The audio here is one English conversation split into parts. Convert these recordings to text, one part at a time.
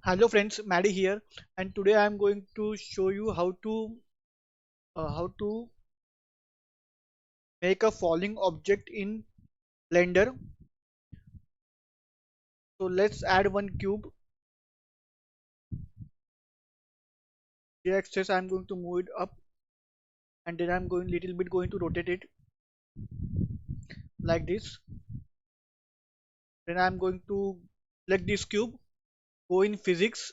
Hello friends, Maddie here, and today I am going to show you how to make a falling object in Blender. So let's add one cube. J-axis I am going to move it up, and then I'm going to rotate it like this. Then I'm going to select this cube, go in physics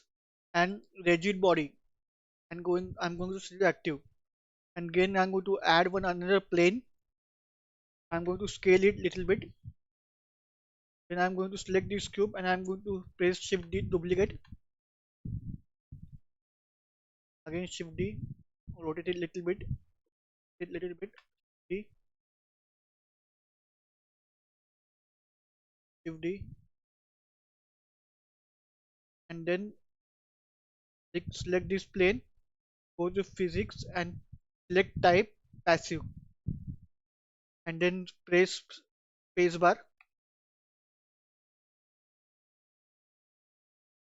and rigid body, and I'm going to select active. And again I'm going to add one another plane. I'm going to scale it little bit. Then I'm going to select this cube and I'm going to press Shift D, duplicate. Again Shift D, rotate it little bit, D, Shift D, and then select this plane, go to physics and select type passive, and then press spacebar.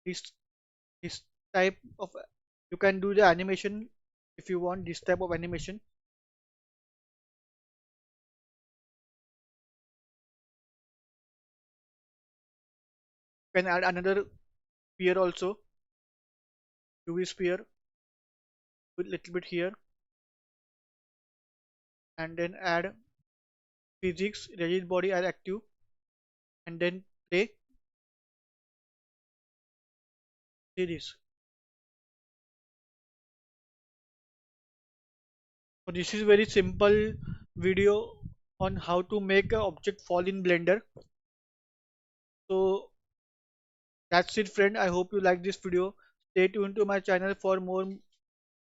This this type of you can do the animation if you want this type of animation. You can add another sphere also, UV sphere with little bit here, and then add physics rigid body as active, and then play. See this. So this is very simple video on how to make an object fall in Blender. So that's it friend. I hope you like this video. Stay tuned to my channel for more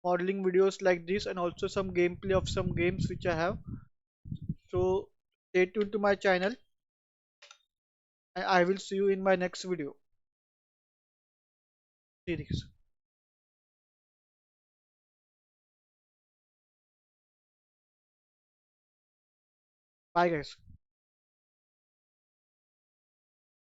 modeling videos like this and also some gameplay of some games which I have. So stay tuned to my channel and I will see you in my next video series. Bye guys.